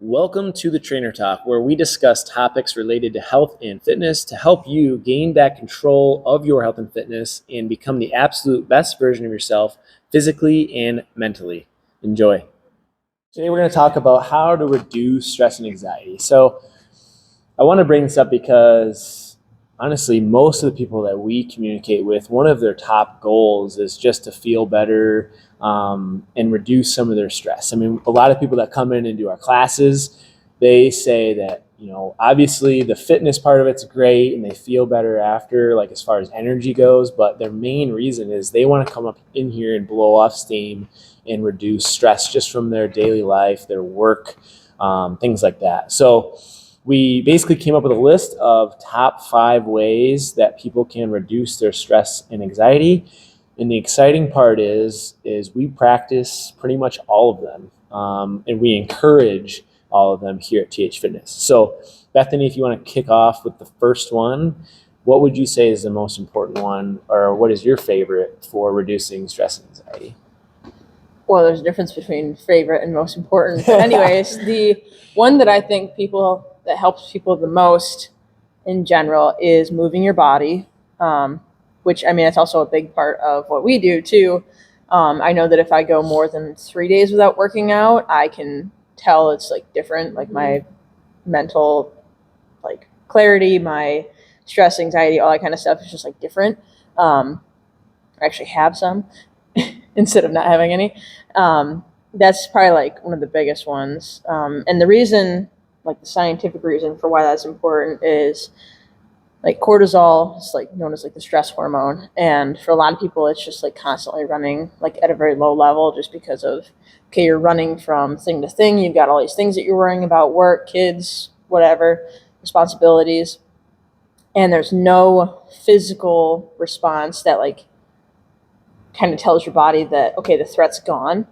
Welcome to the Trainer Talk, where we discuss topics related to health and fitness to help you gain back control of your health and fitness and become the absolute best version of yourself physically and mentally. Enjoy. Today, we're going to talk about how to reduce stress and anxiety. So, I want to bring this up because honestly, most of the people that we communicate with, one of their top goals is just to feel better and reduce some of their stress. I mean, a lot of people that come in and do our classes, they say that, obviously the fitness part of it's great and they feel better after, like as far as energy goes, but their main reason is they want to come up in here and blow off steam and reduce stress just from their daily life, their work, things like that. So, we basically came up with a list of top 5 ways that people can reduce their stress and anxiety. And the exciting part is we practice pretty much all of them, and we encourage all of them here at TH Fitness. So, Bethany, if you want to kick off with the first one, what would you say is the most important one, or what is your favorite for reducing stress and anxiety? Well, there's a difference between favorite and most important. But anyways, the one that I think that helps people the most in general is moving your body, which, I mean, it's also a big part of what we do too. I know that if I go more than 3 days without working out, I can tell it's like different, like my mental like clarity, my stress, anxiety, all that kind of stuff is just like different. I actually have some instead of not having any. That's probably like one of the biggest ones. And the reason, like the scientific reason for why that's important is like cortisol is like known as like the stress hormone. And for a lot of people, it's just like constantly running like at a very low level just because of, okay, you're running from thing to thing. You've got all these things that you're worrying about, work, kids, whatever, responsibilities. And there's no physical response that like kind of tells your body that, okay, the threat's gone.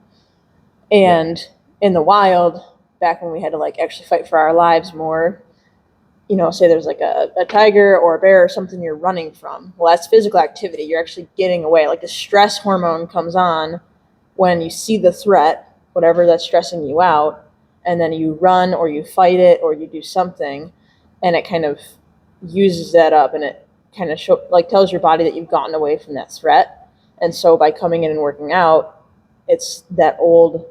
And in the wild, back when we had to like actually fight for our lives more, say there's like a tiger or a bear or something you're running from. Well, that's physical activity. You're actually getting away. Like the stress hormone comes on when you see the threat, whatever that's stressing you out, and then you run or you fight it or you do something, and it kind of uses that up, and it kind of tells your body that you've gotten away from that threat. And so by coming in and working out, it's that old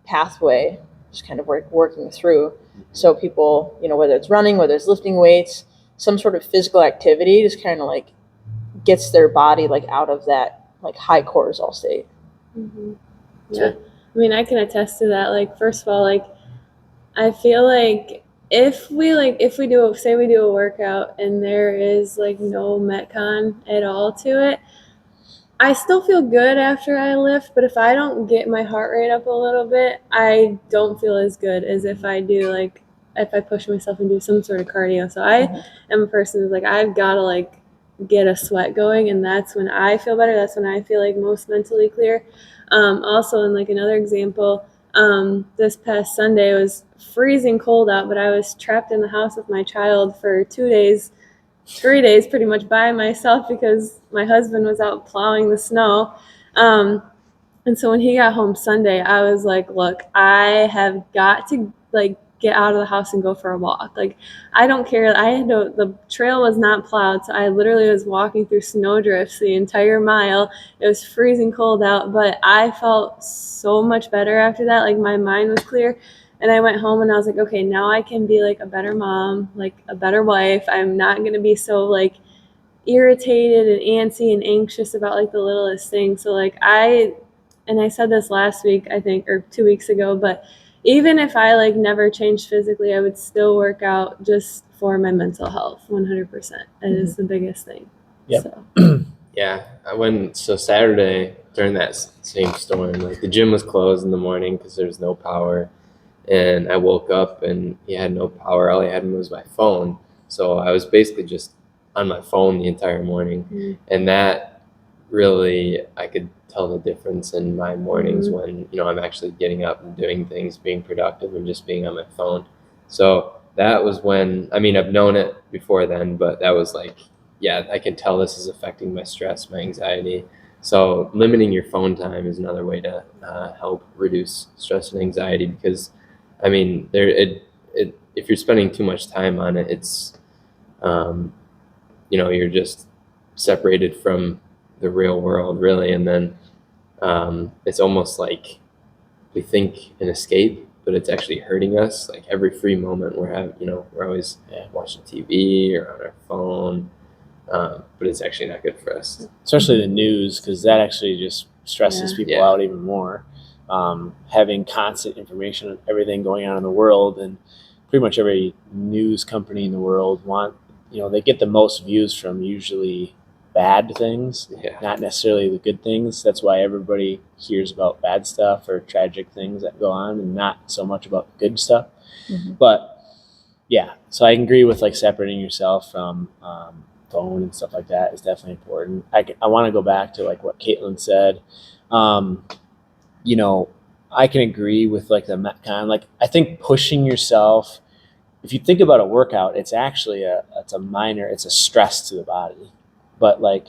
pathway just kind of working through. So people, whether it's running, whether it's lifting weights, some sort of physical activity just kind of like gets their body like out of that like high cortisol state. Mm-hmm. Yeah. I mean, I can attest to that. Like, first of all, like, I feel like if we do a workout and there is like no Metcon at all to it, I still feel good after I lift, but if I don't get my heart rate up a little bit, I don't feel as good as if I do, like, if I push myself and do some sort of cardio. So I am a person who's like, I've got to like get a sweat going, and that's when I feel better. That's when I feel like most mentally clear. Also, in like another example, this past Sunday, it was freezing cold out, but I was trapped in the house with my child for 3 days pretty much by myself because my husband was out plowing the snow. And so when he got home Sunday, I was like, look, I have got to like get out of the house and go for a walk. Like, I don't care. The trail was not plowed, so I literally was walking through snowdrifts the entire mile. It was freezing cold out, but I felt so much better after that. Like, my mind was clear. And I went home and I was like, okay, now I can be like a better mom, like a better wife. I'm not going to be so like irritated and antsy and anxious about like the littlest thing. So like I said this last week, I think, or 2 weeks ago, but even if I like never changed physically, I would still work out just for my mental health. 100%. That is the biggest thing. Yep. So. Yeah, so Saturday during that same storm, like the gym was closed in the morning because there was no power, and I woke up and he had no power. All I had was my phone, so I was basically just on my phone the entire morning, and that really, I could tell the difference in my mornings when I'm actually getting up and doing things, being productive, and just being on my phone. So that was when, I mean, I've known it before then, but that was like, yeah, I can tell this is affecting my stress, my anxiety. So limiting your phone time is another way to help reduce stress and anxiety, because I mean, if you're spending too much time on it, it's, you're just separated from the real world, really. And then it's almost like we think an escape, but it's actually hurting us. Like every free moment we're always watching TV or on our phone, but it's actually not good for us. Especially the news, because that actually just stresses people Yeah. out even more. Having constant information on everything going on in the world, and pretty much every news company in the world they get the most views from usually bad things, Yeah. not necessarily the good things. That's why everybody hears about bad stuff or tragic things that go on, and not so much about the good stuff. Mhm. But yeah, so I agree with like separating yourself from phone and stuff like that is definitely important. I want to go back to like what Caitlin said. Um, I can agree with like the Metcon. Like I think pushing yourself, if you think about a workout, it's actually it's a stress to the body, but like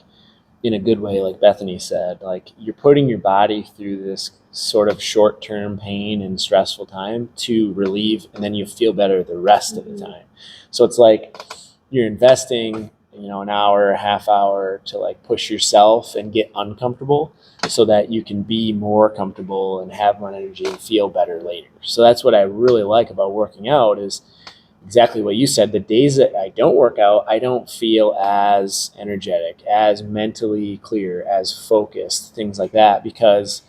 in a good way, like Bethany said, like you're putting your body through this sort of short-term pain and stressful time to relieve, and then you feel better the rest of the time. So it's like you're investing, an hour, a half hour to like push yourself and get uncomfortable so that you can be more comfortable and have more energy and feel better later. So that's what I really like about working out is exactly what you said. The days that I don't work out, I don't feel as energetic, as mentally clear, as focused, things like that, because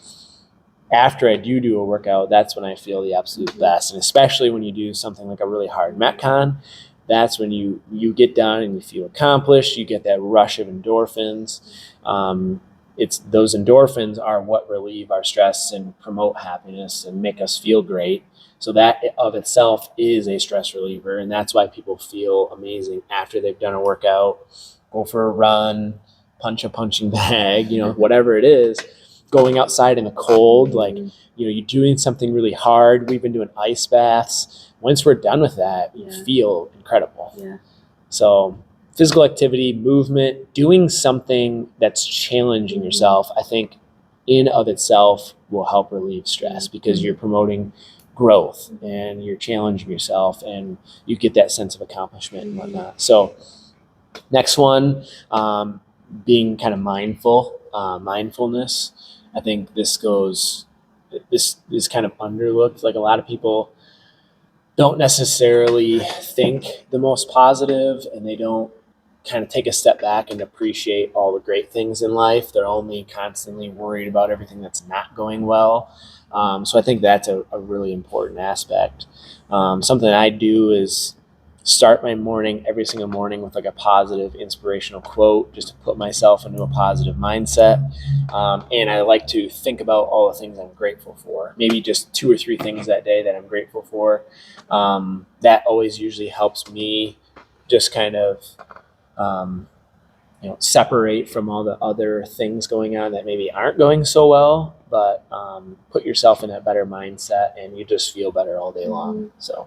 after I do a workout, that's when I feel the absolute best. And especially when you do something like a really hard Metcon, that's when you get done and you feel accomplished. You get that rush of endorphins. It's those endorphins are what relieve our stress and promote happiness and make us feel great. So that of itself is a stress reliever, and that's why people feel amazing after they've done a workout, go for a run, punch a punching bag, whatever it is, going outside in the cold, like, you're doing something really hard. We've been doing ice baths. Once we're done with that, you feel incredible. Yeah. So physical activity, movement, doing something that's challenging yourself, I think in of itself will help relieve stress because you're promoting growth and you're challenging yourself and you get that sense of accomplishment and whatnot. So next one, being kind of mindfulness. I think this is kind of underlooked. Like a lot of people don't necessarily think the most positive, and they don't kind of take a step back and appreciate all the great things in life. They're only constantly worried about everything that's not going well. So I think that's a really important aspect. Something I do is start my morning every single morning with like a positive inspirational quote just to put myself into a positive mindset. And I like to think about all the things I'm grateful for, maybe just 2 or 3 things that day that I'm grateful for. That always usually helps me just kind of separate from all the other things going on that maybe aren't going so well, but put yourself in a better mindset and you just feel better all day long. So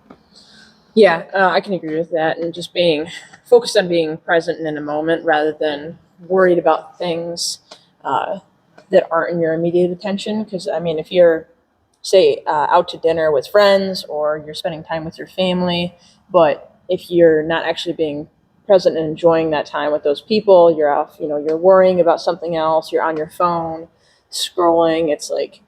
Yeah, I can agree with that, and just being focused on being present and in a moment rather than worried about things that aren't in your immediate attention. Because I mean, if you're say out to dinner with friends or you're spending time with your family, but if you're not actually being present and enjoying that time with those people, you're off, you're worrying about something else, you're on your phone scrolling. It's like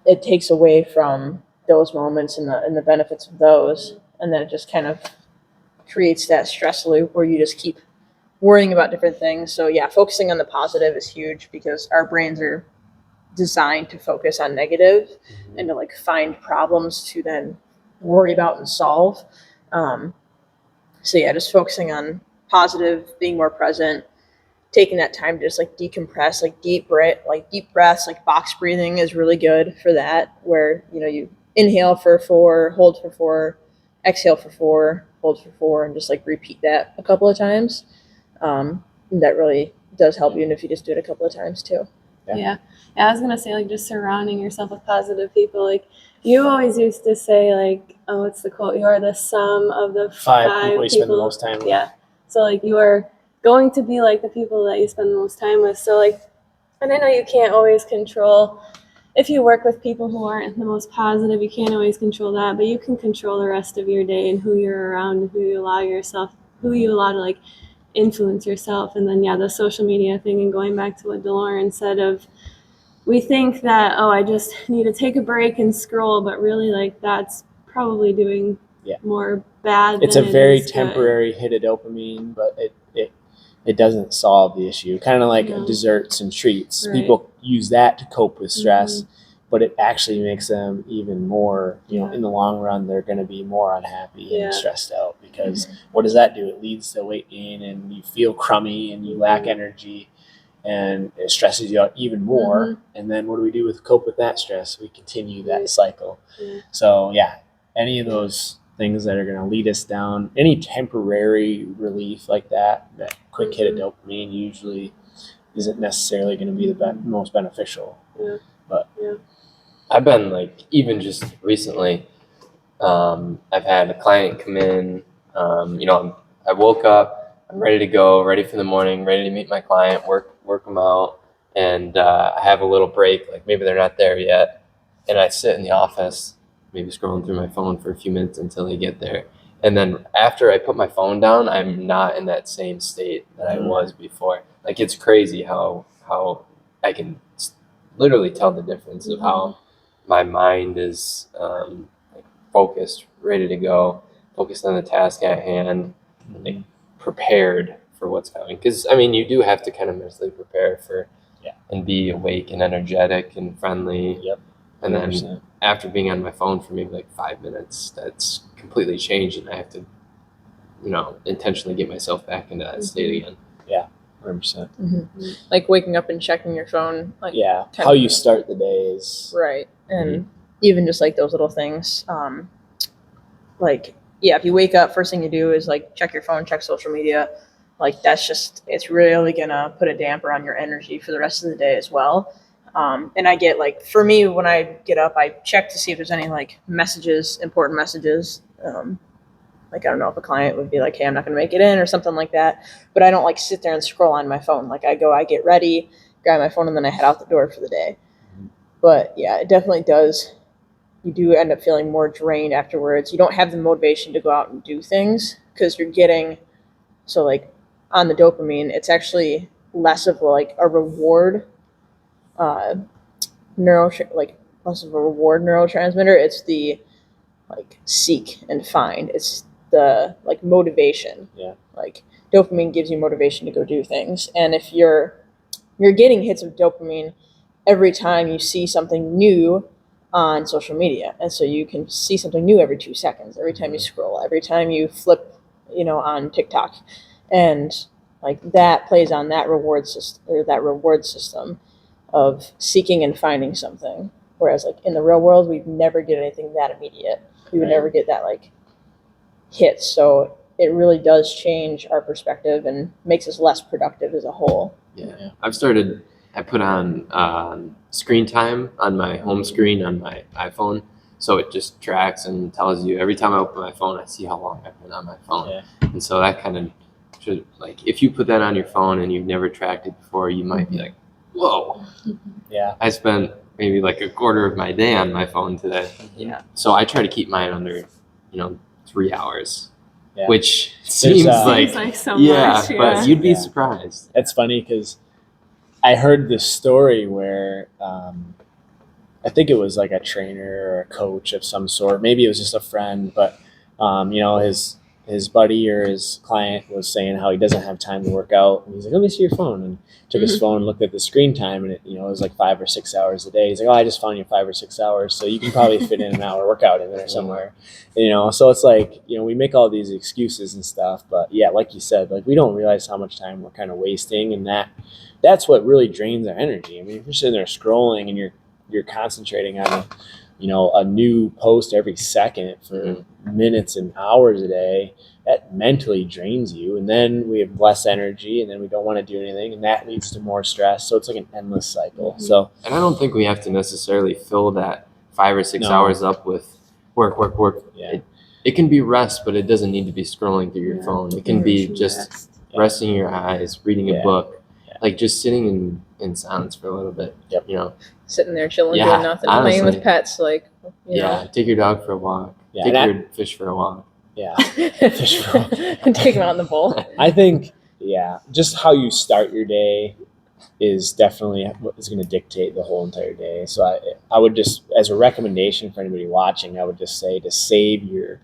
it takes away from those moments and the benefits of those, and then it just kind of creates that stress loop where you just keep worrying about different things. So yeah, focusing on the positive is huge because our brains are designed to focus on negative and to like find problems to then worry about and solve. So yeah, just focusing on positive, being more present, taking that time to just like decompress, like deep breaths, like box breathing is really good for that, where you inhale for 4, hold for 4, exhale for 4, hold for 4, and just like repeat that a couple of times. That really does help, even if you just do it a couple of times too. Yeah. I was gonna say, like, just surrounding yourself with positive people. Like, you always used to say, like, oh, what's the quote? You are the sum of the 5 people you spend the most time with. Yeah. So like you are going to be like the people that you spend the most time with. So like, and I know you can't always control if you work with people who aren't the most positive, you can't always control that, but you can control the rest of your day and who you're around and who you allow to like influence yourself. And then the social media thing, and going back to what DeLauren said of, we think that, I just need to take a break and scroll, but really like that's probably doing more bad It's than a very it is temporary hit of dopamine, but it doesn't solve the issue. Kind of like No. desserts and treats. Right. People use that to cope with stress, but it actually makes them even more, Yeah. in the long run, they're going to be more unhappy Yeah. and stressed out, because what does that do? It leads to weight gain, and you feel crummy and you lack energy, and it stresses you out even more. And then what do we do with cope with that stress? We continue that Right. cycle. Yeah. So any of those things that are going to lead us down, any temporary relief like that quick hit of dopamine usually isn't necessarily going to be the most beneficial. Yeah. But I've been like, even just recently, I've had a client come in, I woke up, I'm ready to go, ready for the morning, ready to meet my client, work them out. And I have a little break, like maybe they're not there yet. And I sit in the office, maybe scrolling through my phone for a few minutes until they get there. And then after I put my phone down, I'm not in that same state that I was before. Like, it's crazy how I can literally tell the difference of how my mind is like focused, ready to go, focused on the task at hand, like prepared for what's coming. Because I mean, you do have to kind of mentally prepare for, and be awake and energetic and friendly. Yep. And then 100%. after being on my phone for maybe like 5 minutes, that's completely changed, and I have to, intentionally get myself back into that state again. 100%. Like waking up and checking your phone, like How you start the day is right, and even just like those little things, if you wake up, first thing you do is like check your phone, check social media. Like it's really gonna put a damper on your energy for the rest of the day as well. And I get like, for me, when I get up, I check to see if there's any like messages, important messages. Like, I don't know if a client would be like, hey, I'm not going to make it in or something like that. But I don't like sit there and scroll on my phone. Like, I get ready, grab my phone, and then I head out the door for the day. But yeah, it definitely does. You do end up feeling more drained afterwards. You don't have the motivation to go out and do things because you're getting, so like on the dopamine, it's actually less of like a reward less of a reward neurotransmitter. It's the like seek and find. It's the like motivation. Like dopamine gives you motivation to go do things, and if you're getting hits of dopamine every time you see something new on social media, and so you can see something new every 2 seconds, every time you scroll, every time you flip, on TikTok, and like that plays on that reward system of seeking and finding something. Whereas like in the real world, we'd never get anything that immediate. We would never get that like hit. So it really does change our perspective and makes us less productive as a whole. Yeah. I put on screen time on my home screen on my iPhone. So it just tracks and tells you every time I open my phone, I see how long I've been on my phone. Yeah. And so that kind of should, like, if you put that on your phone and you've never tracked it before, you might be like, whoa. Yeah. I spent maybe like a quarter of my day on my phone today. Yeah. So I try to keep mine under, 3 hours, Yeah. which seems Seems like, like so yeah, much. but you'd be Yeah. surprised. It's funny because I heard this story where I think it was like a trainer or a coach of some sort. Maybe it was just a friend, but his buddy or his client was saying how he doesn't have time to work out. And he's like, let me see your phone. And took his phone and looked at the screen time, and it was like 5 or 6 hours a day. He's like, oh, I just found you 5 or 6 hours. So you can probably fit in an hour workout in there somewhere. So it's like, we make all these excuses and stuff, but yeah, like you said, like we don't realize how much time we're kind of wasting, and that's what really drains our energy. I mean, if you're sitting there scrolling and you're concentrating on a new post every second for minutes and hours a day, that mentally drains you, and then we have less energy, and then we don't want to do anything, and that leads to more stress. So it's like an endless cycle. So, and I don't think we have to necessarily fill that 5 or 6 No. hours up with work. yeah, It can be rest, but it doesn't need to be scrolling through your phone. It can be just resting your eyes, reading a Yeah. book, like just sitting in silence for a little bit. Yep. You know. Sitting there chilling, Yeah, doing nothing, playing honestly. with pets, like, you Yeah. Take your dog for a walk. Yeah, Take and your fish for a walk. Yeah. know. Fish roll. Take them out in the bowl. I think, yeah, just how you start your day is definitely what is going to dictate the whole entire day. So I would just, as a recommendation for anybody watching, I would just say to save your,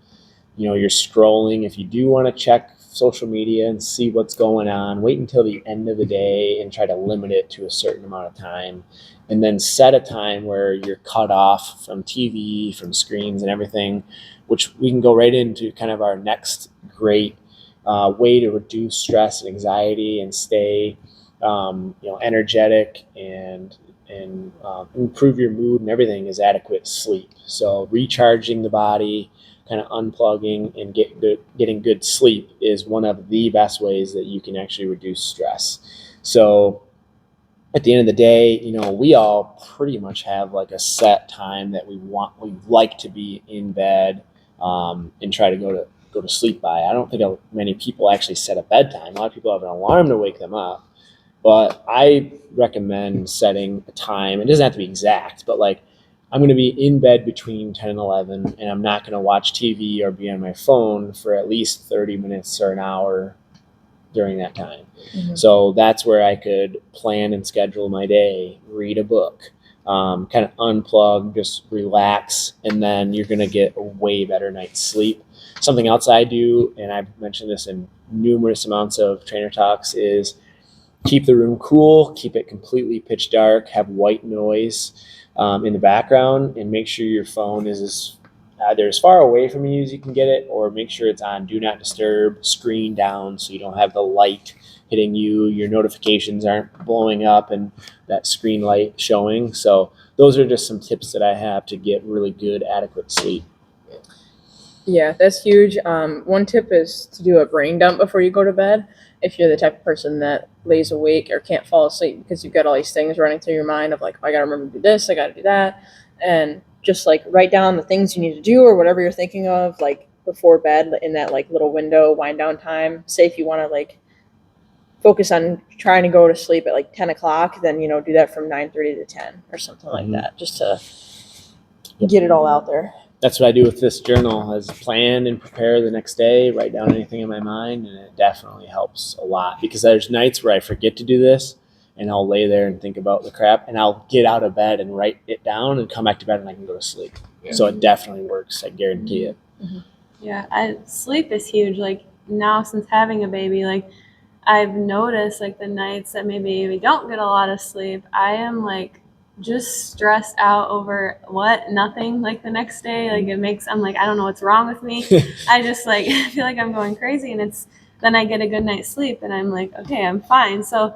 your scrolling. If you do want to check social media and see what's going on, wait until the end of the day and try to limit it to a certain amount of time. And then set a time where you're cut off from TV, from screens and everything, which we can go right into kind of our next great way to reduce stress and anxiety and stay energetic and improve your mood and everything is adequate sleep. So recharging the body, kind of unplugging and getting good sleep is one of the best ways that you can actually reduce stress. So at the end of the day, we all pretty much have like a set time that we like to be in bed and try to go to sleep by. I don't think many people actually set a bedtime. A lot of people have an alarm to wake them up. But I recommend setting a time. It doesn't have to be exact, but like I'm going to be in bed between 10 and 11, and I'm not going to watch TV or be on my phone for at least 30 minutes or an hour during that time. Mhm. So that's where I could plan and schedule my day, read a book, kind of unplug, just relax, and then you're going to get a way better night's sleep. Something else I do, and I've mentioned this in numerous amounts of trainer talks, is keep the room cool, keep it completely pitch dark, have white noise in the background, and make sure your phone is either as far away from you as you can get it, or make sure it's on do not disturb, screen down, so you don't have the light hitting you, your notifications aren't blowing up and that screen light showing. So those are just some tips that I have to get really good, adequate sleep. Yeah, that's huge. One tip is to do a brain dump before you go to bed. If you're the type of person that lays awake or can't fall asleep because you've got all these things running through your mind of like, I got to remember to do this, I got to do that. And just like write down the things you need to do or whatever you're thinking of, like before bed in that like little window, wind down time. Say if you want to like focus on trying to go to sleep at like 10 o'clock, then, do that from 9:30 to 10 or something like Mhm. that, just to get it all out there. That's what I do with this journal, is plan and prepare the next day, write down anything in my mind, and it definitely helps a lot because there's nights where I forget to do this and I'll lay there and think about the crap and I'll get out of bed and write it down and come back to bed and I can go to sleep. Yeah. So it definitely works. I guarantee it. Yeah, sleep is huge. Like now, since having a baby, like I've noticed, like the nights that maybe we don't get a lot of sleep, I am like just stressed out over nothing. Like the next day, like I'm like, I don't know what's wrong with me. I just like feel like I'm going crazy, and then I get a good night's sleep, and I'm like, okay, I'm fine. So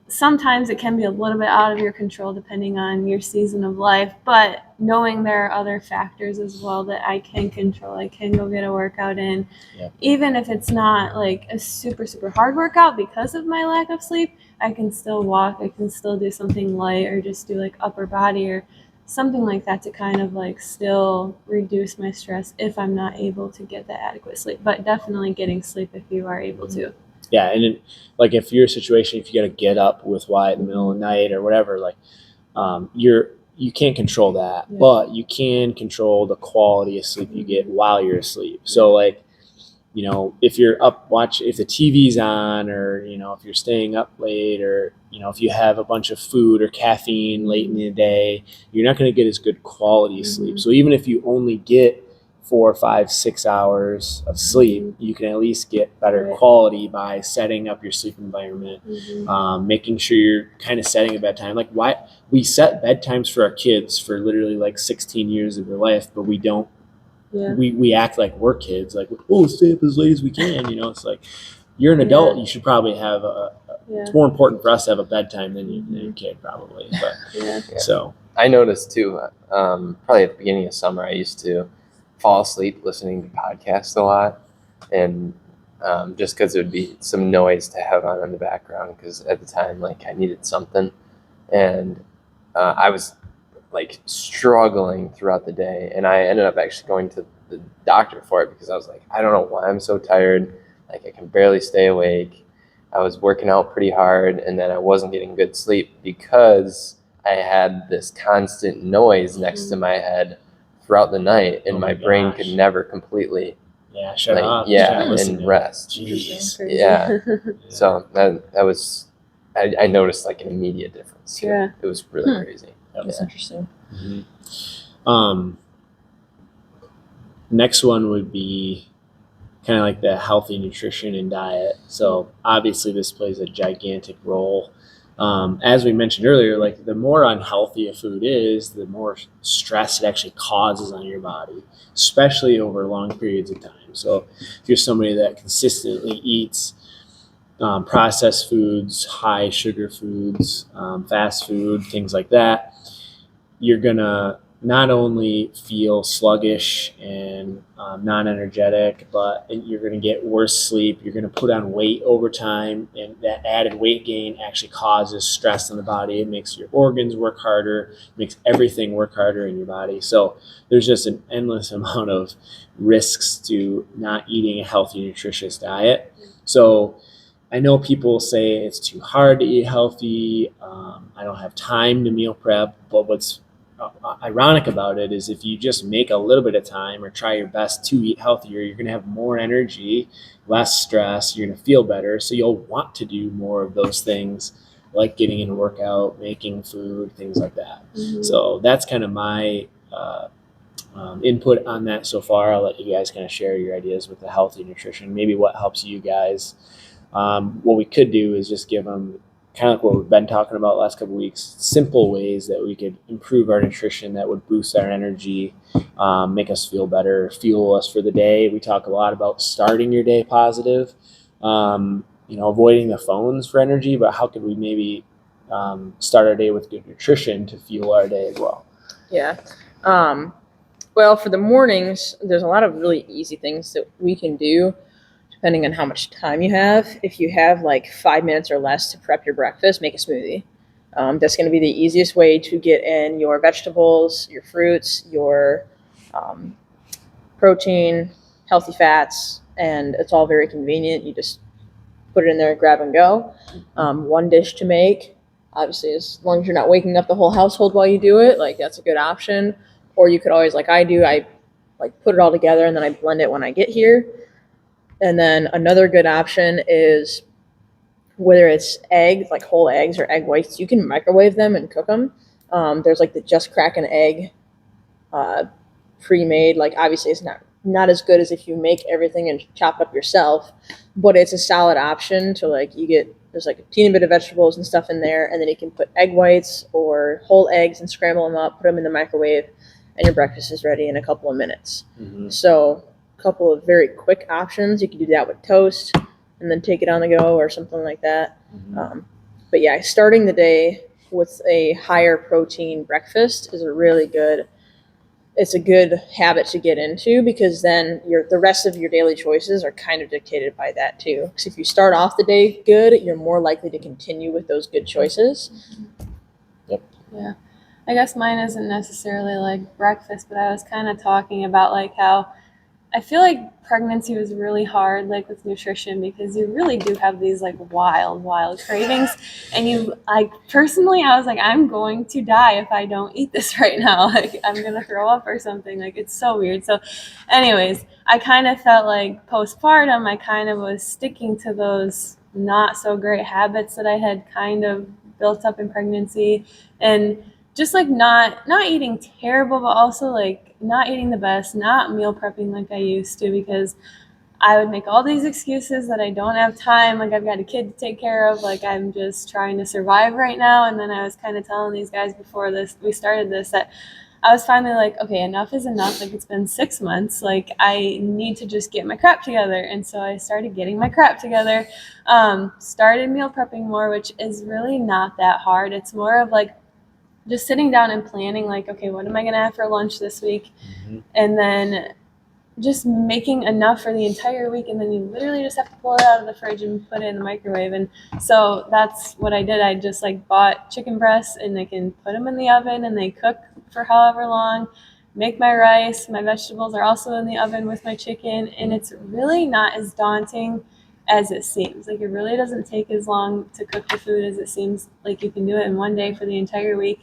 sometimes it can be a little bit out of your control depending on your season of life, but knowing there are other factors as well that I can control. I can go get a workout in. Yeah. Even if it's not like a super, super hard workout because of my lack of sleep, I can still walk. I can still do something light or just do like upper body or something like that to kind of like still reduce my stress if I'm not able to get that adequate sleep. But definitely getting sleep if you are able to. Yeah, and like if your situation, if you got to get up with Wyatt in the middle of the night or whatever, like you can't control that, Yeah. but you can control the quality of sleep you get while you're asleep. So like, if you're up if the TV's on, or if you're staying up late, or if you have a bunch of food or caffeine late in the day, you're not going to get as good quality of sleep. So even if you only get 4, 5, 6 hours of sleep, you can at least get better Right. quality by setting up your sleep environment, Mm-hmm. making sure you're kind of setting a bedtime. Like why we set bedtimes for our kids for literally like 16 years of their life, but we don't. Yeah. We act like we're kids, like, oh, stay up as late as we can. It's like you're an adult. Yeah. You should probably have Yeah. it's more important for us to have a bedtime than your kid probably. But Yeah. so I noticed too, probably at the beginning of summer, I used to fall asleep listening to podcasts a lot. And just because it would be some noise to have on in the background, because at the time, like, I needed something. And I was like struggling throughout the day. And I ended up actually going to the doctor for it because I was like, I don't know why I'm so tired. Like, I can barely stay awake. I was working out pretty hard, and then I wasn't getting good sleep because I had this constant noise next to my head throughout the night, and Oh my my brain gosh. could never completely Yeah, shut like up. yeah Just listen and to it. rest. Jesus. Crazy. Yeah. So that was I noticed like an immediate difference too. Yeah. It was really crazy. That's interesting. Next one would be kind of like the healthy nutrition and diet. So obviously this plays a gigantic role. As we mentioned earlier, like the more unhealthy a food is, the more stress it actually causes on your body, especially over long periods of time. So if you're somebody that consistently eats processed foods, high sugar foods, fast food, things like that, you're gonna not only feel sluggish and non-energetic, but you're gonna get worse sleep. You're gonna put on weight over time, and that added weight gain actually causes stress in the body. It makes your organs work harder, makes everything work harder in your body. So there's just an endless amount of risks to not eating a healthy, nutritious diet. So I know people say it's too hard to eat healthy. I don't have time to meal prep. But what's ironic about it is if you just make a little bit of time or try your best to eat healthier, you're going to have more energy, less stress. You're going to feel better. So you'll want to do more of those things like getting in a workout, making food, things like that. So that's kind of my input on that so far. I'll let you guys kind of share your ideas with the healthy nutrition, maybe what helps you guys. What we could do is just give them kind of like what we've been talking about last couple of weeks, simple ways that we could improve our nutrition that would boost our energy, make us feel better, fuel us for the day. We talk a lot about starting your day positive, avoiding the phones for energy, but how could we maybe start our day with good nutrition to fuel our day as well? Yeah. Well, for the mornings, there's a lot of really easy things that we can do depending on how much time you have. If you have like 5 minutes or less to prep your breakfast, make a smoothie. That's going to be the easiest way to get in your vegetables, your fruits, your protein, healthy fats, and it's all very convenient. You just put it in there, grab and go. One dish to make, obviously, as long as you're not waking up the whole household while you do it, like that's a good option. Or you could always, like I do, I like put it all together and then I blend it when I get here. And then another good option is whether it's eggs, like whole eggs or egg whites, you can microwave them and cook them. There's like the Just Crack an Egg pre-made. Like obviously it's not as good as if you make everything and chop up yourself, but it's a solid option to like there's like a teeny bit of vegetables and stuff in there, and then you can put egg whites or whole eggs and scramble them up, put them in the microwave, and your breakfast is ready in a couple of minutes. So couple of very quick options. You can do that with toast and then take it on the go or something like that. But yeah, starting the day with a higher protein breakfast is it's a good habit to get into, because then the rest of your daily choices are kind of dictated by that too. Because if you start off the day good, you're more likely to continue with those good choices. Yeah. I guess mine isn't necessarily like breakfast, but I was kind of talking about like how I feel like pregnancy was really hard, like with nutrition, because you really do have these like wild cravings. And I was like, I'm going to die if I don't eat this right now. Like I'm going to throw up or something. Like it's so weird. So anyways, I kind of felt like postpartum, I kind of was sticking to those not so great habits that I had kind of built up in pregnancy, and just like not eating terrible, but also like not eating the best, not meal prepping like I used to, because I would make all these excuses that I don't have time, like I've got a kid to take care of, like I'm just trying to survive right now. And then I was kind of telling these guys before we started this, that I was finally like, okay, enough is enough. Like it's been 6 months, like I need to just get my crap together. And so I started getting my crap together, started meal prepping more, which is really not that hard. It's more of like just sitting down and planning, like, okay, what am I going to have for lunch this week? And then just making enough for the entire week. And then you literally just have to pull it out of the fridge and put it in the microwave. And so that's what I did. I just like bought chicken breasts, and I can put them in the oven and they cook for however long, make my rice. My vegetables are also in the oven with my chicken. And it's really not as daunting as it seems. Like, it really doesn't take as long to cook the food as it seems. Like, you can do it in one day for the entire week.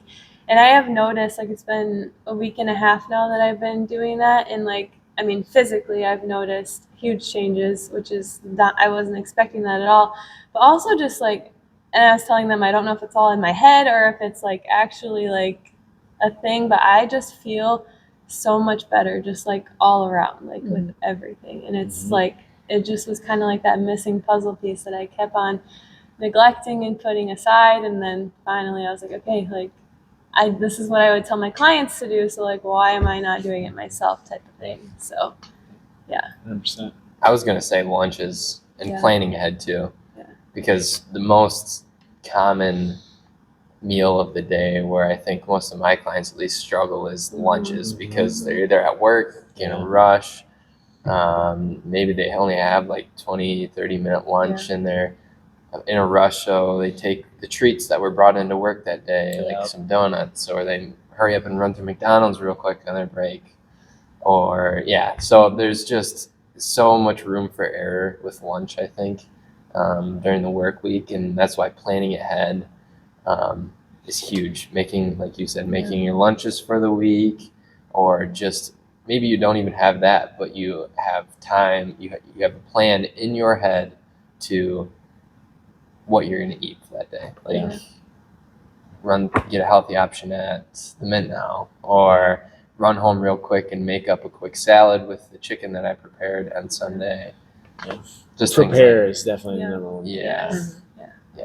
And I have noticed, like, it's been a week and a half now that I've been doing that. And, like, I mean, physically, I've noticed huge changes, which is that I wasn't expecting that at all. But also just like, and I was telling them, I don't know if it's all in my head or if it's like actually like a thing, but I just feel so much better, just like all around, like with everything. And it's like, it just was kind of like that missing puzzle piece that I kept on neglecting and putting aside. And then finally I was like, okay, like, this is what I would tell my clients to do. So like, why am I not doing it myself type of thing? So yeah. 100%. I was gonna say lunches and Yeah. planning ahead too, Yeah. because the most common meal of the day where I think most of my clients at least struggle is lunches, because they're either at work, in a rush, maybe they only have like 20-30 minute lunch and they're in a rush, so they take the treats that were brought into work that day, like some donuts, or they hurry up and run through McDonald's real quick on their break. Or so there's just so much room for error with lunch, I think, during the work week, and that's why planning ahead is huge. Making, like you said, making your lunches for the week, or just maybe you don't even have that, but you have time, you have a plan in your head to what you're going to eat for that day. Like, get a healthy option at the Mint now, or run home real quick and make up a quick salad with the chicken that I prepared on Sunday. Yeah. Just Prepare is definitely Yeah. the number one. Yeah.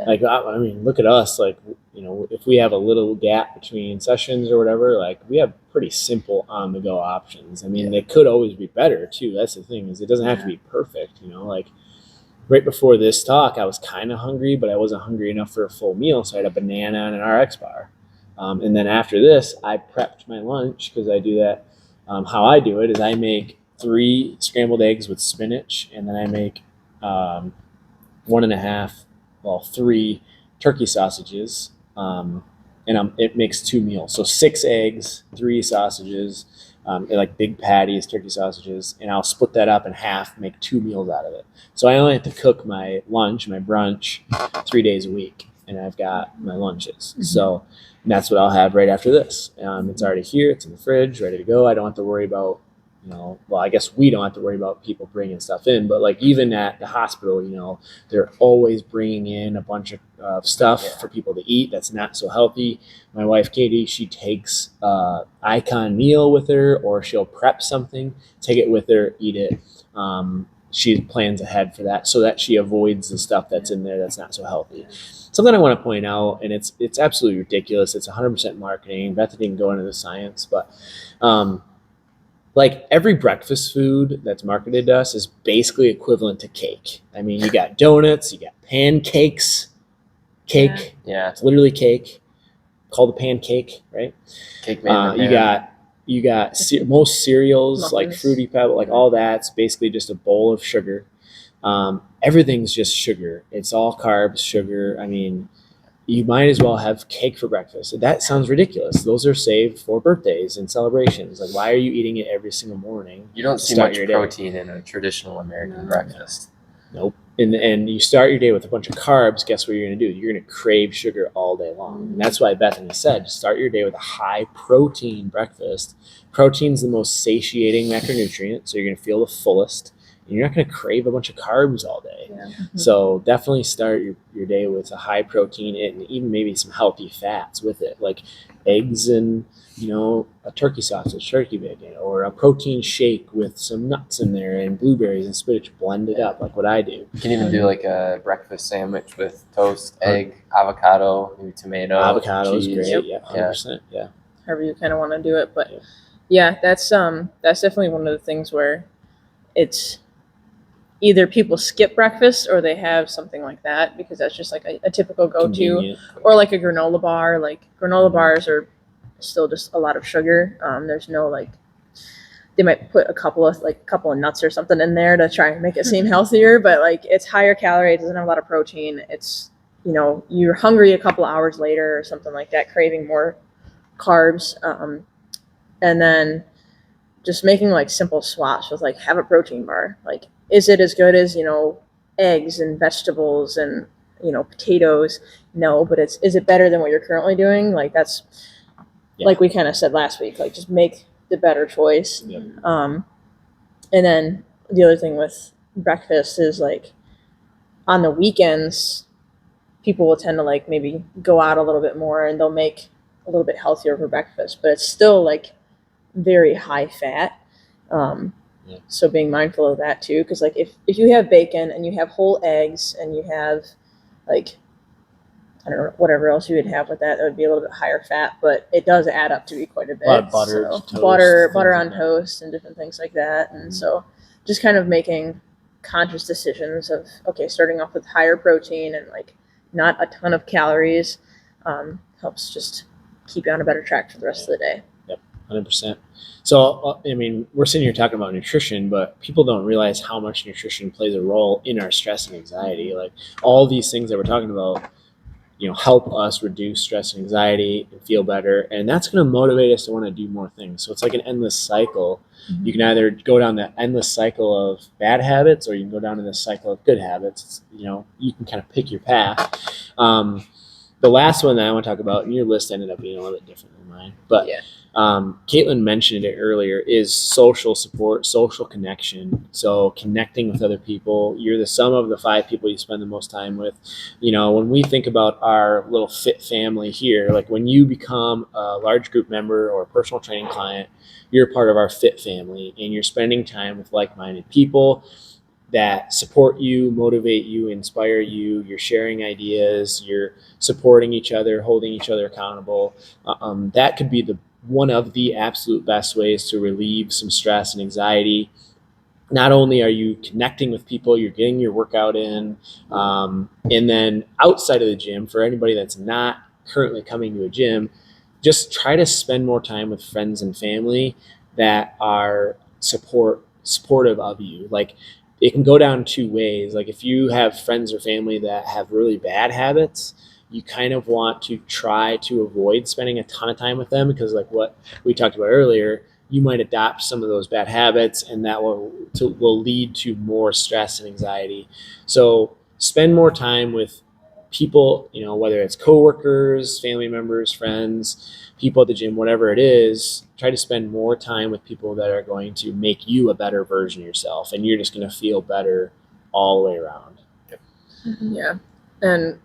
Like, I mean, look at us. Like, you know, if we have a little gap between sessions or whatever, like, we have pretty simple on-the-go options. I mean, they could always be better too. That's the thing, is it doesn't have to be perfect. You know, like right before this talk, I was kind of hungry, but I wasn't hungry enough for a full meal, so I had a banana and an RX bar. And then after this, I prepped my lunch, because I do that. How I do it is I make 3 scrambled eggs with spinach, and then I make 3 turkey sausages, and it makes 2 meals. So 6 eggs, 3 sausages, like big patties, turkey sausages, and I'll split that up in half, make 2 meals out of it. So I only have to cook my lunch, my brunch, 3 days a week, and I've got my lunches. So that's what I'll have right after this. It's already here, it's in the fridge, ready to go. I don't have to worry about, well, I guess we don't have to worry about people bringing stuff in, but like even at the hospital, they're always bringing in a bunch of stuff for people to eat that's not so healthy. My wife, Katie, she takes Icon meal with her, or she'll prep something, take it with her, eat it. She plans ahead for that so that she avoids the stuff that's in there that's not so healthy. Something I want to point out, and it's absolutely ridiculous. It's 100% marketing. Beth didn't go into the science, but like every breakfast food that's marketed to us is basically equivalent to cake. I mean, you got donuts, you got pancakes, cake. Yeah. It's literally cake, called a pancake, right? Cake made in the pan. You got most cereals, like Muffins. Fruity Pebble, like all that's basically just a bowl of sugar. Everything's just sugar. It's all carbs, sugar. I mean, you might as well have cake for breakfast. That sounds ridiculous. Those are saved for birthdays and celebrations. Like, why are you eating it every single morning? You don't to see start much your day? protein in a traditional American breakfast. Nope. And you start your day with a bunch of carbs, guess what you're going to do? You're going to crave sugar all day long. And that's why Bethany said, start your day with a high protein breakfast. Protein's the most satiating macronutrient, so you're going to feel the fullest. And you're not going to crave a bunch of carbs all day. Yeah. So definitely start your day with a high protein and even maybe some healthy fats with it, like eggs and, a turkey sausage, turkey bacon, or a protein shake with some nuts in there and blueberries and spinach blended up, like what I do. You can even do like a breakfast sandwich with toast, egg, avocado, maybe tomato. Avocado is cheese. great. Yep. Yeah, 100%. Yeah. However you kind of want to do it. But yeah, that's definitely one of the things where it's either people skip breakfast or they have something like that, because that's just like a typical go-to, Convenient. or like a granola bar. Like granola bars are still just a lot of sugar. There's no like, they might put a couple of nuts or something in there to try and make it seem healthier, but like it's higher calorie, it doesn't have a lot of protein. It's, you're hungry a couple hours later or something like that, craving more carbs. And then just making like simple swaps with like, have a protein bar. Like, is it as good as, eggs and vegetables and, you know, potatoes. No, but is it better than what you're currently doing? Like that's Yeah. like we kind of said last week, like just make the better choice. Yep. And then the other thing with breakfast is like on the weekends, people will tend to like maybe go out a little bit more and they'll make a little bit healthier for breakfast, but it's still like very high fat. Yeah. So being mindful of that too, because like if you have bacon and you have whole eggs and you have like I don't know whatever else you would have with that, that would be a little bit higher fat, but it does add up to be quite a bit. A lot of butter, So toast, butter things on like that. toast and different things like that, and Mhm. so just kind of making conscious decisions of okay, starting off with higher protein and like not a ton of calories helps just keep you on a better track for the rest of the day. 100%. So, I mean, we're sitting here talking about nutrition, but people don't realize how much nutrition plays a role in our stress and anxiety. Like all these things that we're talking about, you know, help us reduce stress and anxiety and feel better. And that's going to motivate us to want to do more things. So it's like an endless cycle. You can either go down that endless cycle of bad habits or you can go down to this cycle of good habits. It's, you know, you can kind of pick your path. The last one that I want to talk about, and your list ended up being a little bit different than mine, but Yeah. Caitlin mentioned it earlier, is social support, social connection. So connecting with other people. You're the sum of the 5 people you spend the most time with. You know, when we think about our little fit family here, like when you become a large group member or a personal training client, you're part of our fit family and you're spending time with like-minded people that support you, motivate you, inspire you. You're sharing ideas, you're supporting each other, holding each other accountable. That could be one of the absolute best ways to relieve some stress and anxiety. Not only are you connecting with people, you're getting your workout in, and then outside of the gym, for anybody that's not currently coming to a gym, just try to spend more time with friends and family that are supportive of you. Like it can go down 2 ways. Like if you have friends or family that have really bad habits, you kind of want to try to avoid spending a ton of time with them because like what we talked about earlier, you might adopt some of those bad habits and that will lead to more stress and anxiety. So spend more time with people, you know, whether it's coworkers, family members, friends, people at the gym, whatever it is. Try to spend more time with people that are going to make you a better version of yourself, and you're just going to feel better all the way around. Yeah. And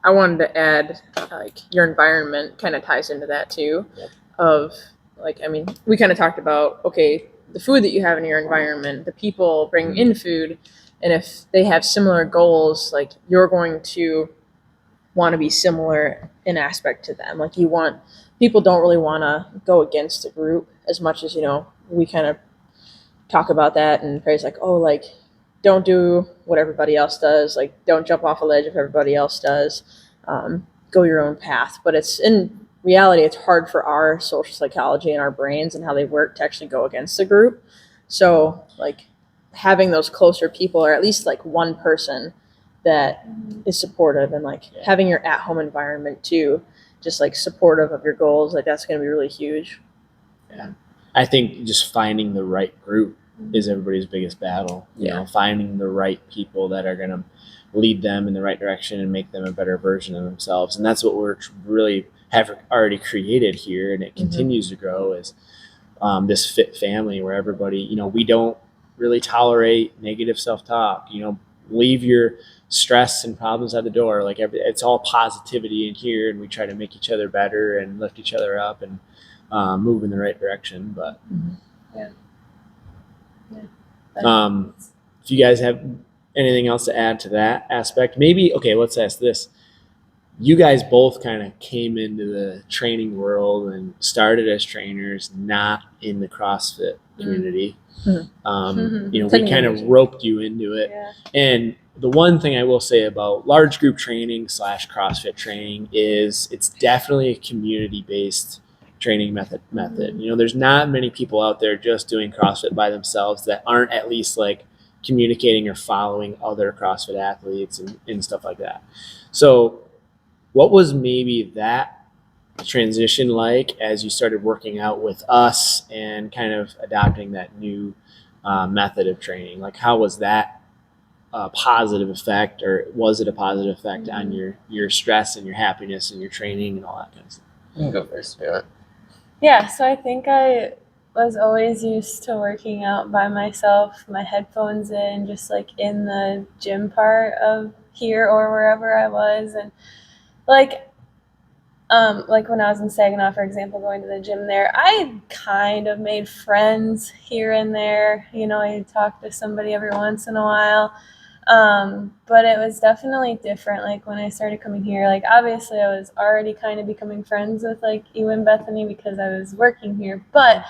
I wanted to add like your environment kind of ties into that too. Yep. Of like, I mean, we kind of talked about, okay, the food that you have in your environment, the people bring in food, and if they have similar goals, like you're going to want to be similar in aspect to them. Like people don't really want to go against the group as much as, you know, we kind of talk about that and praise like, oh, like don't do what everybody else does. Like don't jump off a ledge if everybody else does. Go your own path. But it's in reality, it's hard for our social psychology and our brains and how they work to actually go against the group. So like having those closer people, or at least like one person that is supportive, and like having your at-home environment too, just like supportive of your goals, like that's going to be really huge. Yeah. I think just finding the right group is everybody's biggest battle. You know, finding the right people that are going to lead them in the right direction and make them a better version of themselves. And that's what we're really have already created here, and it continues to grow is this fit family where everybody, you know, we don't really tolerate negative self-talk. You know, leave your stress and problems at the door. Like it's all positivity in here, and we try to make each other better and lift each other up and move in the right direction. But if you guys have anything else to add to that aspect, maybe, okay, let's ask this. You guys both kind of came into the training world and started as trainers, not in the CrossFit community. You know, we kind of roped you into it. Yeah. And the one thing I will say about large group training / CrossFit training is it's definitely a community-based training method. You know, there's not many people out there just doing CrossFit by themselves that aren't at least like communicating or following other CrossFit athletes and stuff like that. So what was maybe that transition like as you started working out with us and kind of adopting that new method of training? Like how was that a positive effect, or was it a positive effect on your stress and your happiness and your training and all that kind of stuff? You can go first if you want. Yeah, so I think I was always used to working out by myself, my headphones in, just like in the gym part of here or wherever I was. And like when I was in Saginaw, for example, going to the gym there, I kind of made friends here and there. You know, I'd talk to somebody every once in a while. But it was definitely different. Like when I started coming here, like obviously I was already kind of becoming friends with like you and Bethany because I was working here. But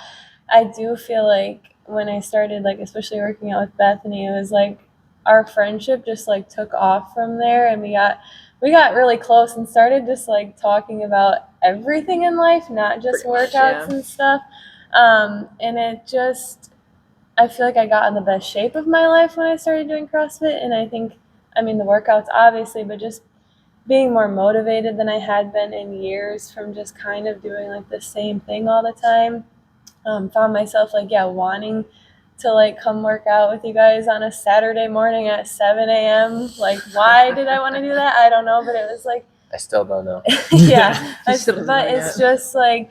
I do feel like when I started, like especially working out with Bethany, it was like our friendship just like took off from there, and we got really close and started just like talking about everything in life, not just Pretty much, workouts yeah. and stuff. And it just, I feel like I got in the best shape of my life when I started doing CrossFit. And I think, I mean, the workouts obviously, but just being more motivated than I had been in years from just kind of doing like the same thing all the time. Found myself like, yeah, wanting to like come work out with you guys on a Saturday morning at 7 a.m. Like, why did I want to do that? I don't know, but it was like, I still don't know. yeah, He still doesn't but know it's yet. just like,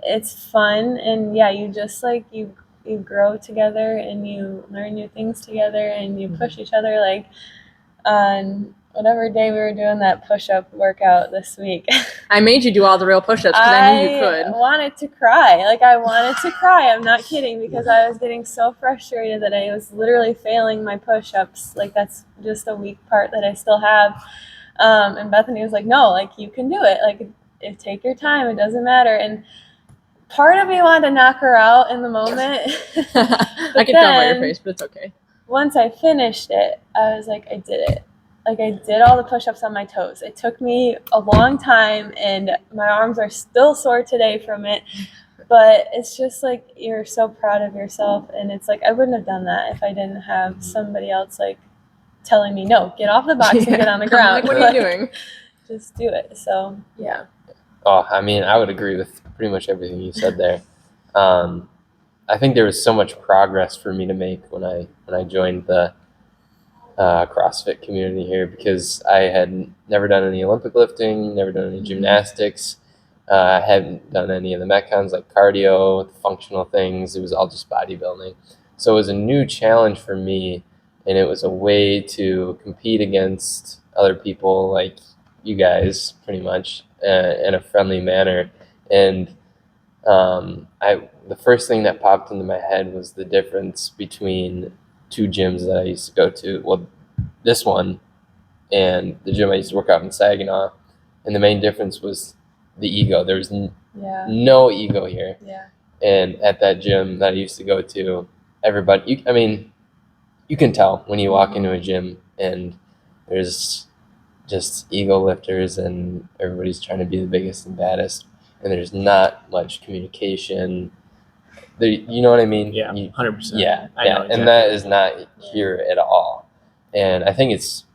it's fun. And yeah, you just like, you grow together and you learn new things together and you push each other. Like on whatever day we were doing that push-up workout this week, I made you do all the real push-ups because I knew you could. wanted to cry. Like I wanted to cry. I'm not kidding, because I was getting so frustrated that I was literally failing my push-ups. Like that's just a weak part that I still have. And Bethany was like, "No, like you can do it. Like take your time. It doesn't matter." And part of me wanted to knock her out in the moment. I can tell by your face, but it's okay. Once I finished it, I was like, I did it. Like I did all the push-ups on my toes. It took me a long time and my arms are still sore today from it. But it's just like you're so proud of yourself, and it's like I wouldn't have done that if I didn't have somebody else like telling me, no, get off the box and get on the ground. Like, what are you doing? Just do it. So yeah. Oh, I mean, I would agree with pretty much everything you said there. I think there was so much progress for me to make when I joined the CrossFit community here, because I had never done any Olympic lifting, never done any gymnastics. I hadn't done any of the metcons like cardio, the functional things. It was all just bodybuilding. So it was a new challenge for me, and it was a way to compete against other people like you guys, pretty much, in a friendly manner. And the first thing that popped into my head was the difference between two gyms that I used to go to. Well, this one and the gym I used to work out in Saginaw. And the main difference was the ego. There was Yeah. no ego here. Yeah. And at that gym that I used to go to, everybody, you can tell when you walk into a gym and there's just ego lifters and everybody's trying to be the biggest and baddest. And there's not much communication. You know what I mean? Yeah, 100%. Yeah, I know yeah, exactly. and that is not here at all. And I think it's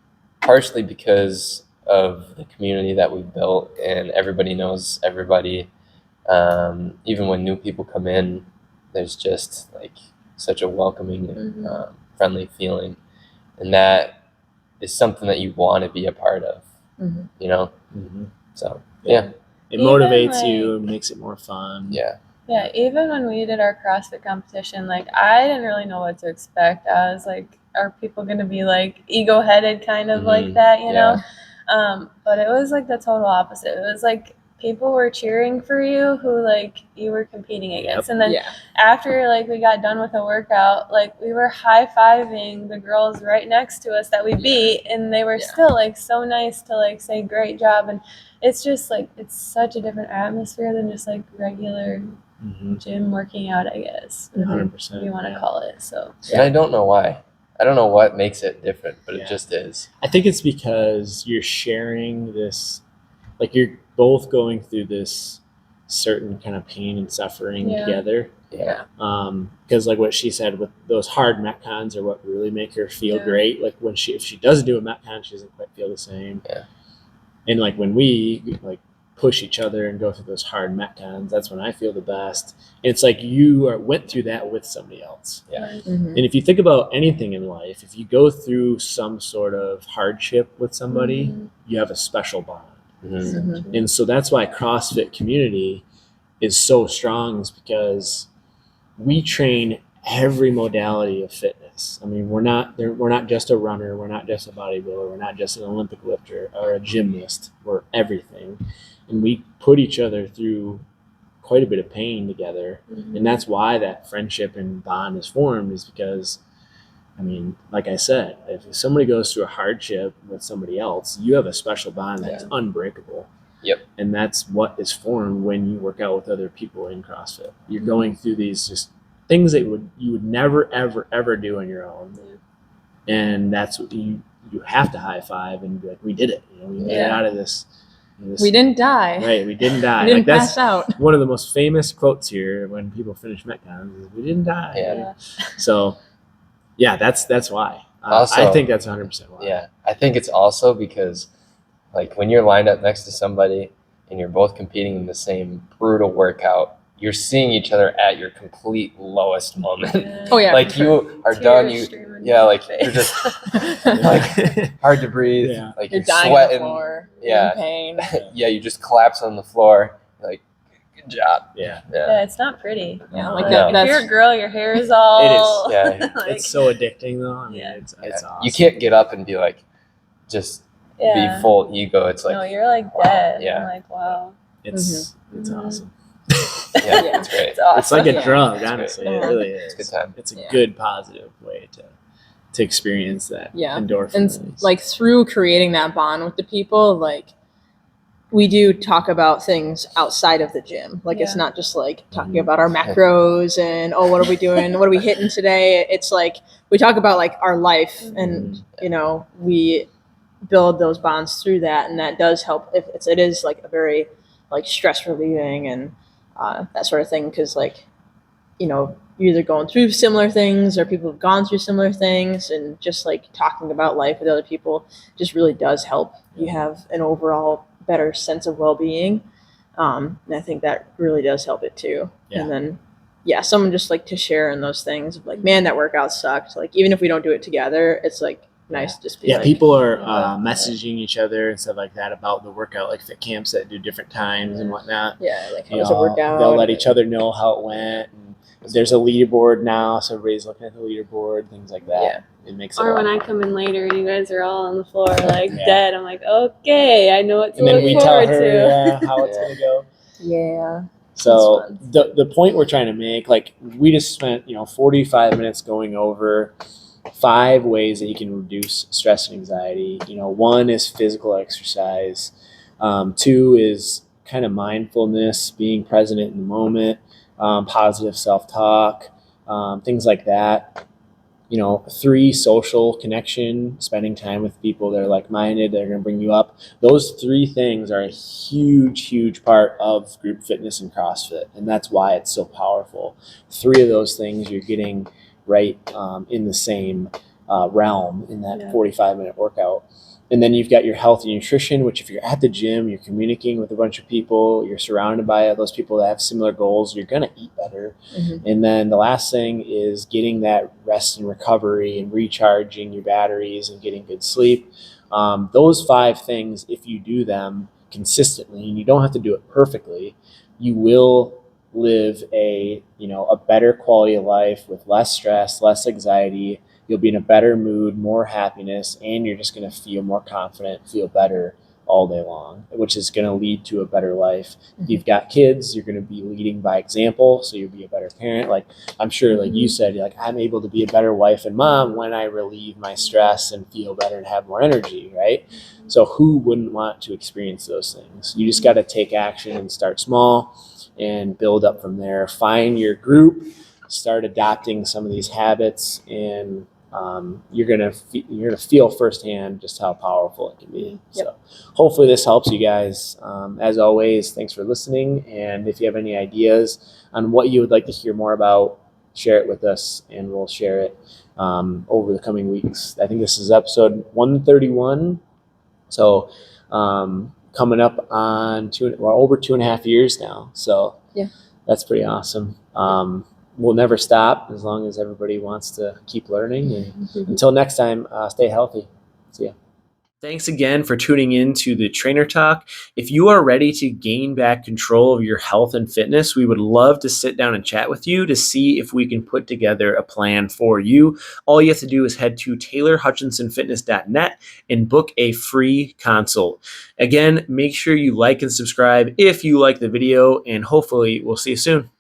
partially because of the community that we've built, and everybody knows everybody. Even when new people come in, there's just like such a welcoming, friendly feeling, and that is something that you want to be a part of. Mhm. You know, Mhm. so yeah. It Even, motivates like- you, makes it more fun. Yeah. Yeah, even when we did our CrossFit competition, like I didn't really know what to expect. I was like, are people gonna be like ego headed kind of like Mhm. that, you Yeah. know? But it was like the total opposite. It was like people were cheering for you who like you were competing against. And then Yeah. after like we got done with the workout, like we were high-fiving the girls right next to us that we beat, and they were Yeah. still like so nice to like say great job. And it's just like it's such a different atmosphere than just like regular Mhm. gym working out, I guess, whatever 100%. you want to call it. So And I don't know why. I don't know what makes it different, but Yeah. it just is. I think it's because you're sharing this, like you're both going through this certain kind of pain and suffering Yeah. together. Yeah. Because like what she said, with those hard metcons are what really make her feel Yeah. great. Like if she doesn't do a metcon, she doesn't quite feel the same. Yeah. And like when we like push each other and go through those hard metcons, that's when I feel the best. It's like went through that with somebody else. Yeah. Mhm. And if you think about anything in life, if you go through some sort of hardship with somebody, you have a special bond. Mhm. And so that's why CrossFit community is so strong, is because we train every modality of fitness. I mean, we're not just a runner, we're not just a bodybuilder, we're not just an Olympic lifter or a gymnast. We're everything, and we put each other through quite a bit of pain together. And that's why that friendship and bond is formed, is because, I mean, like I said, if somebody goes through a hardship with somebody else, you have a special bond that's unbreakable. Yep. And that's what is formed when you work out with other people in CrossFit. You're going through these just things that you would never, ever, ever do on your own. And that's what you have to high five and be like, we did it. We made it out of this. We didn't die. Right, we didn't die. We didn't that's pass out. one of the most famous quotes here when people finish Metcons is, we didn't die. Yeah. So, yeah, that's why. Also- I think that's 100% why. Yeah, I think it's also because, like, when you're lined up next to somebody and you're both competing in the same brutal workout, you're seeing each other at your complete lowest moment. Oh yeah. Like, for sure. you are done. Like, you're just like hard to breathe. Yeah. Like, You're you're dying sweating. on the floor. Yeah. In pain. Yeah, you just collapse on the floor. Like, good job. Yeah. Yeah, it's not pretty. Yeah, like No. If that's you're a girl, your hair is all. Yeah. like, It's so addicting, though. I mean, Yeah. it's Yeah. awesome. You can't get up and be like, just yeah. be full ego. It's like, No, you're like wow, dead. yeah. I'm like, wow. It's Mhm. awesome. yeah, Yeah. it's great. It's awesome. It's like a Yeah. drug, It's honestly. great. It really is. It's a good time. It's a Yeah. good, positive way to experience that Yeah. endorphin And release. like through creating that bond with the people, like we do talk about things outside of the gym. Like it's Yeah. not just like talking Mhm. about our macros and what are we doing? What are we hitting today? It's like we talk about like our life and we build those bonds through that, and that does help if it is like a very like stress relieving and that sort of thing, because like you're either going through similar things or people have gone through similar things, and just like talking about life with other people just really does help you have an overall better sense of well-being. And I think that really does help it too. Yeah. And then someone just like to share in those things of like, man, that workout sucked. Like even if we don't do it together, it's like nice to just be Yeah, like, people are Yeah. messaging each other and stuff like that about the workout, like fit camps that do different times and whatnot. like how You was the know, workout? they'll let each other know how it went. And there's a leaderboard now, so everybody's looking at the leaderboard, things like that. Yeah. It makes it. Or a lot when I fun. come in later and you guys are all on the floor like Yeah. dead, I'm like, okay, I know what to And then look we tell forward her to. how it's Yeah. gonna go. Yeah. So That's the point we're trying to make, like we just spent 45 minutes going over 5 ways that you can reduce stress and anxiety. One is physical exercise. 2 is kind of mindfulness, being present in the moment, positive self-talk, things like that. 3, social connection, spending time with people that are like-minded, that are going to bring you up. Those 3 things are a huge, huge part of group fitness and CrossFit, and that's why it's so powerful. 3 of those things you're getting right in the same realm in that 45-minute workout. And then you've got your health and nutrition, which if you're at the gym, you're communicating with a bunch of people, you're surrounded by those people that have similar goals, you're going to eat better. Mhm. And then the last thing is getting that rest and recovery and recharging your batteries and getting good sleep. Those 5 things, if you do them consistently, and you don't have to do it perfectly, you will live a better quality of life with less stress, less anxiety. You'll be in a better mood, more happiness, and you're just going to feel more confident, feel better all day long, which is going to lead to a better life. If you've got kids, you're going to be leading by example, so you'll be a better parent. Like I'm sure, like you said, like I'm able to be a better wife and mom when I relieve my stress and feel better and have more energy, right? So who wouldn't want to experience those things? You just got to take action and start small and build up from there. Find your group, start adopting some of these habits, and you're gonna feel firsthand just how powerful it can be. Yep. So hopefully this helps you guys. As always, thanks for listening. And if you have any ideas on what you would like to hear more about, share it with us, and we'll share it over the coming weeks. I think this is episode 131. So coming up on over 2.5 years now. So Yeah. that's pretty awesome. We'll never stop as long as everybody wants to keep learning. And until next time, stay healthy. See ya. Thanks again for tuning in to the Trainer Talk. If you are ready to gain back control of your health and fitness, we would love to sit down and chat with you to see if we can put together a plan for you. All you have to do is head to TaylorHutchinsonFitness.net and book a free consult. Again, make sure you like and subscribe if you like the video, and hopefully we'll see you soon.